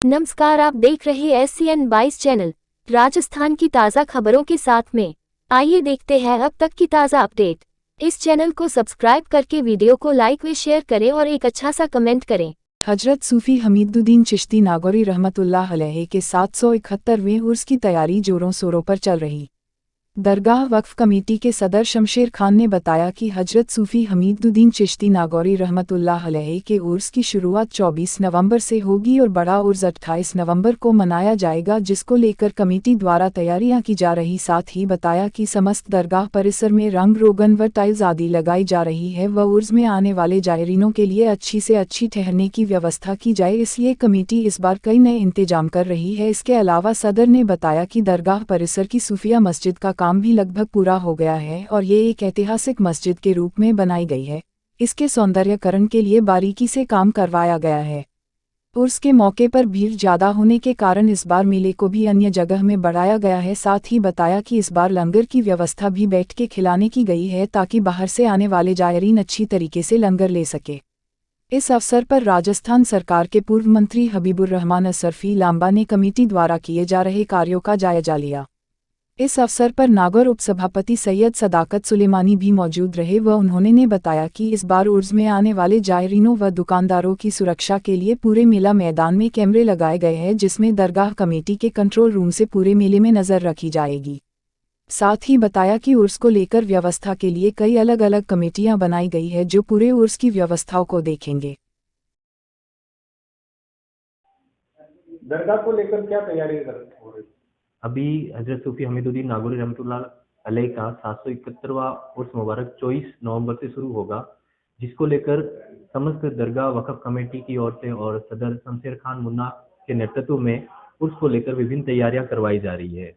नमस्कार, आप देख रहे SCN22 चैनल। राजस्थान की ताज़ा खबरों के साथ में आइए देखते हैं अब तक की ताज़ा अपडेट। इस चैनल को सब्सक्राइब करके वीडियो को लाइक व शेयर करें और एक अच्छा सा कमेंट करें। हजरत सूफी हमीदुद्दीन चिश्ती नागौरी रहमतुल्लाह अलैह के 771वें उर्स की तैयारी जोरों शोरों पर चल रही। दरगाह वक्फ कमेटी के सदर शमशेर खान ने बताया कि हजरत सूफी हमीदुद्दीन चिश्ती नागौरी रहमतुल्लाह अलैह के उर्स की शुरुआत 24 नवंबर से होगी और बड़ा उर्स 28 नवंबर को मनाया जाएगा, जिसको लेकर कमेटी द्वारा तैयारियां की जा रही। साथ ही बताया कि समस्त दरगाह परिसर में रंग रोगन व टाइल्स आदि लगाई जा रही है व उर्स में आने वाले जायरीनों के लिए अच्छी से अच्छी ठहरने की व्यवस्था की जाए, इसलिए कमेटी इस बार कई नए इंतजाम कर रही है। इसके अलावा सदर ने बताया कि दरगाह परिसर की सूफिया मस्जिद का काम भी लगभग पूरा हो गया है और ये एक ऐतिहासिक मस्जिद के रूप में बनाई गई है। इसके सौंदर्यकरण के लिए बारीकी से काम करवाया गया है। उर्स के मौके पर भीड़ ज्यादा होने के कारण इस बार मेले को भी अन्य जगह में बढ़ाया गया है। साथ ही बताया कि इस बार लंगर की व्यवस्था भी बैठ के खिलाने की गई है, ताकि बाहर से आने वाले जायरीन अच्छी तरीके से लंगर ले सके। इस अवसर पर राजस्थान सरकार के पूर्व मंत्री हबीबुर रहमान असरफी लांबा ने कमेटी द्वारा किए जा रहे कार्यों का जायजा लिया। इस अवसर पर नागौर उपसभापति सैयद सदाकत सुलेमानी भी मौजूद रहे व उन्होंने बताया कि इस बार उर्स में आने वाले जायरीनों व दुकानदारों की सुरक्षा के लिए पूरे मेला मैदान में कैमरे लगाए गए हैं, जिसमें दरगाह कमेटी के कंट्रोल रूम से पूरे मेले में नजर रखी जाएगी। साथ ही बताया कि उर्स को लेकर व्यवस्था के लिए कई अलग अलग कमेटियां बनाई गई है, जो पूरे उर्स की व्यवस्थाओं को देखेंगे। दरगाह को लेकर क्या तैयारी हो रही है? अभी हजरत सूफी हमीदुद्दीन नागौरी रहमतुल्लाह अलैह का 771वां उर्स मुबारक 24 नवंबर से शुरू होगा, जिसको लेकर समस्त दरगाह वक्फ कमेटी की ओर से और सदर शमशेर खान मुन्ना के नेतृत्व में उर्स को लेकर विभिन्न तैयारियां करवाई जा रही है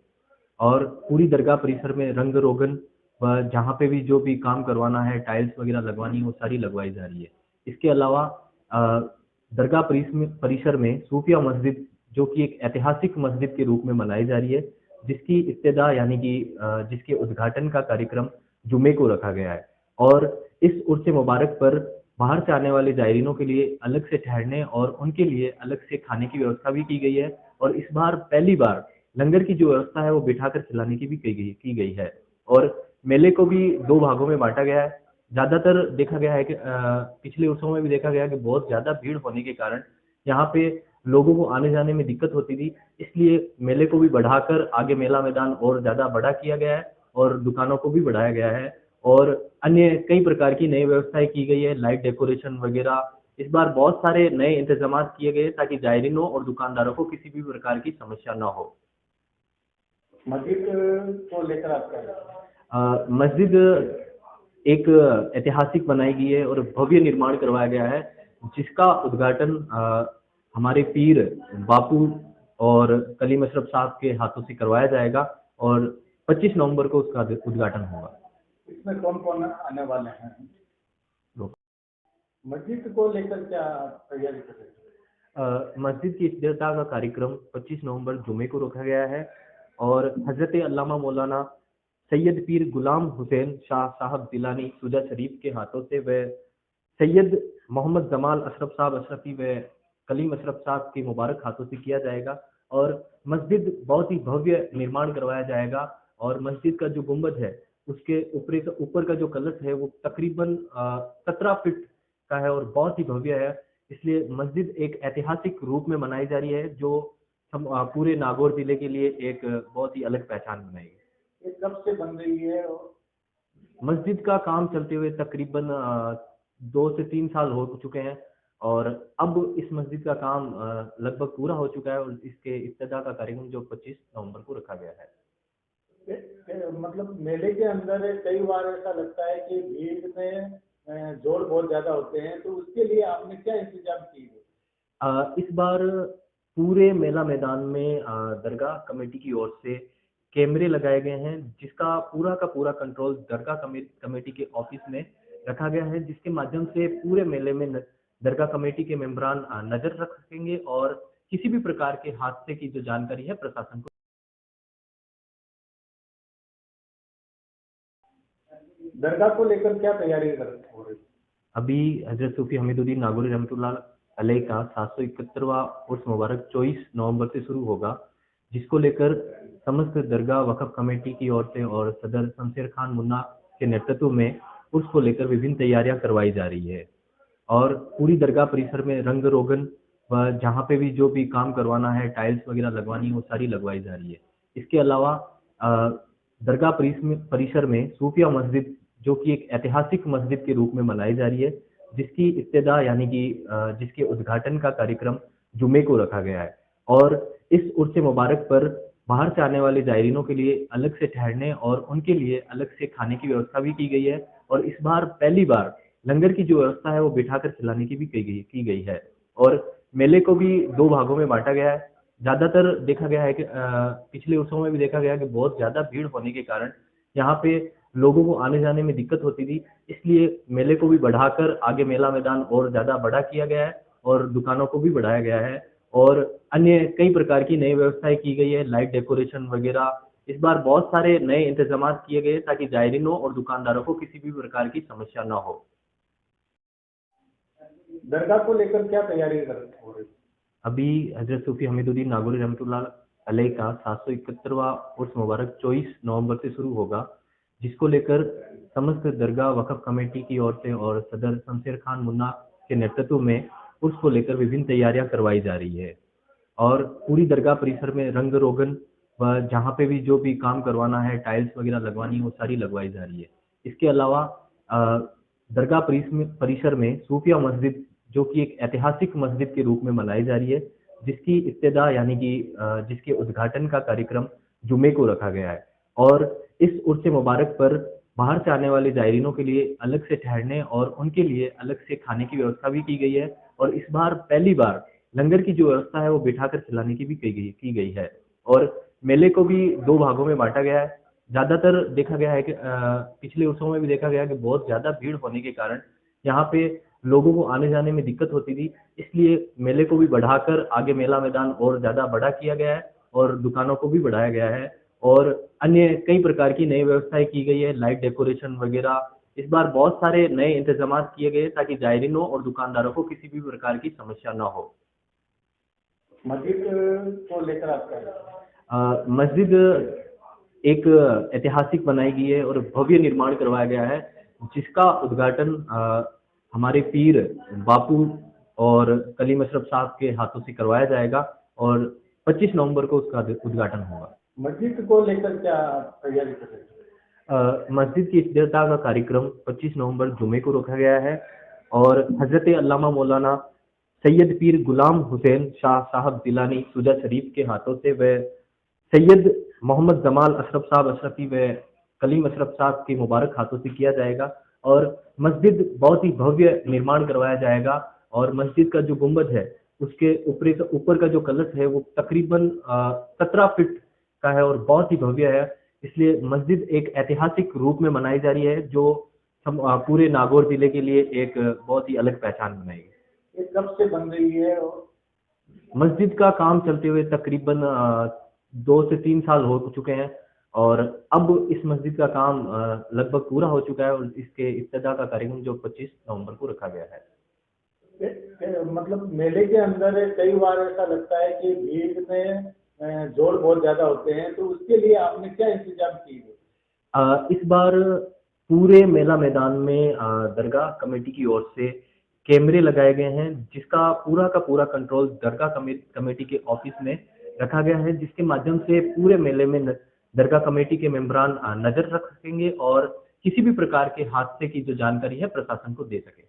और पूरी दरगाह परिसर में रंग रोगन व जहाँ पे भी जो भी काम करवाना है, टाइल्स वगैरह लगवानी है, वो सारी लगवाई जा रही है। इसके अलावा दरगाह परिसर में सूफिया मस्जिद, जो कि एक ऐतिहासिक मस्जिद के रूप में मनाई जा रही है, जिसकी इब्तिदा यानी कि जिसके उद्घाटन का कार्यक्रम जुमे को रखा गया है और इस उर्स मुबारक पर बाहर से आने वाले जायरीनों के लिए अलग से ठहरने और उनके लिए अलग से खाने की व्यवस्था भी की गई है और इस बार पहली बार लंगर की जो व्यवस्था है वो बिठाकर खिलाने की भी की गई है और मेले को भी दो भागों में बांटा गया है। ज्यादातर देखा गया है कि पिछले वर्षों में भी देखा गया कि बहुत ज्यादा भीड़ होने के कारण यहाँ पे लोगों को आने जाने में दिक्कत होती थी, इसलिए मेले को भी बढ़ाकर आगे मेला मैदान और ज्यादा बड़ा किया गया है और दुकानों को भी बढ़ाया गया है और अन्य कई प्रकार की नई व्यवस्थाएं की गई है, लाइट डेकोरेशन वगैरह। इस बार बहुत सारे नए इंतजाम किए गए ताकि जायरीनों और दुकानदारों को किसी भी प्रकार की समस्या न हो। मस्जिद को लेकर आपका मस्जिद एक ऐतिहासिक बनाई गई है और भव्य निर्माण करवाया गया है, जिसका उद्घाटन हमारे पीर बापू और कलीम अशरफ साहब के हाथों से करवाया जाएगा और 25 नवंबर को उसका उद्घाटन होगा। इसमें कौन कौन आने वाले हैं? मस्जिद को लेकर क्या तैयारी कर रहे हैं? मस्जिद की इफ्तिताह का कार्यक्रम 25 नवंबर जुमे को रखा गया है और हजरत अल्लामा मौलाना सैयद पीर गुलाम हुसैन शाह साहब जिलानी सुजा शरीफ के हाथों से व सैयद मोहम्मद जमाल अशरफ साहब अशरफी व कलीम अशरफ साहब के मुबारक हाथों से किया जाएगा और मस्जिद बहुत ही भव्य निर्माण करवाया जाएगा और मस्जिद का जो गुंबद है उसके ऊपर का जो कलश है वो तकरीबन 17 फीट का है और बहुत ही भव्य है, इसलिए मस्जिद एक ऐतिहासिक रूप में मनाई जा रही है जो हम पूरे नागौर जिले के लिए एक बहुत ही अलग पहचान बनाएगी। ये कब से बन रही है? मस्जिद का काम चलते हुए तकरीबन 2 से 3 साल हो चुके हैं और अब इस मस्जिद का काम लगभग पूरा हो चुका है और इसके इब्तिदा का कार्यक्रम जो 25 नवंबर को रखा गया है। मतलब मेले के अंदर कई बार ऐसा लगता है कि भीड़ में जोड़ बहुत ज्यादा होते हैं, तो उसके लिए आपने क्या इंतजाम किए? इस बार पूरे मेला मैदान में दरगाह कमेटी की ओर से कैमरे लगाए गए हैं, जिसका पूरा का पूरा कंट्रोल दरगाह कमेटी के ऑफिस में रखा गया है, जिसके माध्यम से पूरे मेले में दरगाह कमेटी के मेंबरान नजर रख सकेंगे और किसी भी प्रकार के हादसे की जो जानकारी है प्रशासन को। दरगाह को लेकर क्या तैयारी हो रही है? अभी हजरत सूफी हमीदुद्दीन नागौरी रहमतुल्लाह अलैह का 771वां उर्स मुबारक 24 नवंबर से शुरू होगा, जिसको लेकर समस्त दरगाह वक्फ कमेटी की ओर से और सदर शमशेर खान मुन्ना के नेतृत्व में उर्स को लेकर विभिन्न तैयारियां करवाई जा रही है। और पूरी दरगाह परिसर में रंग रोगन व जहाँ पे भी जो भी काम करवाना है, टाइल्स वगैरह लगवानी है, वो सारी लगवाई जा रही है। इसके अलावा दरगाह परिसर में सूफिया मस्जिद, जो कि एक ऐतिहासिक मस्जिद के रूप में मनाई जा रही है, जिसकी इब्तिदा यानी कि जिसके उद्घाटन का कार्यक्रम जुमे को रखा गया है। और इस उर्स मुबारक पर बाहर से आने वाले जायरीनों के लिए अलग से ठहरने और उनके लिए अलग से खाने की व्यवस्था भी की गई है। और इस बार पहली बार लंगर की जो व्यवस्था है वो बिठाकर खिलाने की भी की गई है। और मेले को भी 2 भागों में बांटा गया है। ज्यादातर देखा गया है कि पिछले वर्षों में भी देखा गया है कि बहुत ज्यादा भीड़ होने के कारण यहाँ पे लोगों को आने जाने में दिक्कत होती थी, इसलिए मेले को भी बढ़ाकर आगे मेला मैदान और ज्यादा बड़ा किया गया है और दुकानों को भी बढ़ाया गया है। और अन्य कई प्रकार की नई व्यवस्थाएं की गई है, लाइट डेकोरेशन वगैरह। इस बार बहुत सारे नए इंतजाम किए गए ताकि जायरीनों और दुकानदारों को किसी भी प्रकार की समस्या न हो। दरगाह को लेकर क्या तैयारी हो रही है? अभी हजरत सूफी हमीदुद्दीन नागौरी रहमतुल्लाह अलैह का 771वां उर्स मुबारक 24 नवंबर से शुरू होगा, जिसको लेकर समस्त दरगाह वक्फ कमेटी की ओर से और सदर शमशेर खान मुन्ना के नेतृत्व में उर्स को लेकर विभिन्न तैयारियां करवाई जा रही है। और पूरी दरगाह परिसर में रंग रोगन व जहाँ पे भी जो भी काम करवाना है, टाइल्स वगैरह लगवानी है, वो सारी लगवाई जा रही है। इसके अलावा दरगाह परिसर में सूफिया मस्जिद, जो कि एक ऐतिहासिक मस्जिद के रूप में मनाई जा रही है, जिसकी इब्तिदा यानी कि जिसके उद्घाटन का कार्यक्रम जुमे को रखा गया है। और इस उर्स मुबारक पर बाहर से आने वाले जायरीनों के लिए अलग से ठहरने और उनके लिए अलग से खाने की व्यवस्था भी की गई है। और इस बार पहली बार लंगर की जो व्यवस्था है वो बिठाकर खिलाने की भी की गई है। और मेले को भी 2 भागों में बांटा गया है। ज्यादातर देखा गया है कि पिछले वर्षों में भी देखा गया है कि बहुत ज्यादा भीड़ होने के कारण यहाँ पे लोगों को आने जाने में दिक्कत होती थी, इसलिए मेले को भी बढ़ाकर आगे मेला मैदान और ज्यादा बड़ा किया गया है और दुकानों को भी बढ़ाया गया है। और अन्य कई प्रकार की नई व्यवस्थाएं की गई है, लाइट डेकोरेशन वगैरह। इस बार बहुत सारे नए इंतजाम किए गए ताकि जायरीनों और दुकानदारों को किसी भी प्रकार की समस्या न हो। मस्जिद को लेकर आपका मस्जिद एक ऐतिहासिक बनाई गई है और भव्य निर्माण करवाया गया है, जिसका उद्घाटन हमारे पीर बापू और कलीम अशरफ साहब के हाथों से करवाया जाएगा और 25 नवंबर को उसका उद्घाटन होगा। मस्जिद को लेकर क्या तैयारी कर रहे हैं? मस्जिद की इफ्तिताह का कार्यक्रम 25 नवंबर जुमे को रखा गया है। और हजरत अल्लामा मौलाना सैयद पीर गुलाम हुसैन शाह साहब जिलानी सुजा शरीफ के हाथों से व सैयद मोहम्मद जमाल अशरफ साहब अशरफी व कलीम अशरफ साहब के मुबारक हाथों से किया जाएगा। और मस्जिद बहुत ही भव्य निर्माण करवाया जाएगा। और मस्जिद का जो गुंबद है उसके ऊपर का जो कलश है वो तकरीबन 17 फीट का है और बहुत ही भव्य है। इसलिए मस्जिद एक ऐतिहासिक रूप में मनाई जा रही है, जो पूरे नागौर जिले के लिए एक बहुत ही अलग पहचान बनाएगी। ये कब से बन रही है? मस्जिद का काम चलते हुए तकरीबन 2 से 3 साल हो चुके हैं और अब इस मस्जिद का काम लगभग पूरा हो चुका है और इसके इब्तिदा का कार्यक्रम जो 25 नवंबर को रखा गया है। मतलब मेले के अंदर कई बार ऐसा लगता है कि भीड़ में जोड़ बहुत ज्यादा होते हैं, तो उसके लिए आपने क्या इंतजाम किए? इस बार पूरे मेला मैदान में दरगाह कमेटी की ओर से कैमरे लगाए गए हैं, जिसका पूरा का पूरा कंट्रोल दरगाह कमेटी के ऑफिस में रखा गया है, जिसके माध्यम से पूरे मेले में दरगाह कमेटी के मेंबरान नजर रख सकेंगे और किसी भी प्रकार के हादसे की जो जानकारी है प्रशासन को दे सके।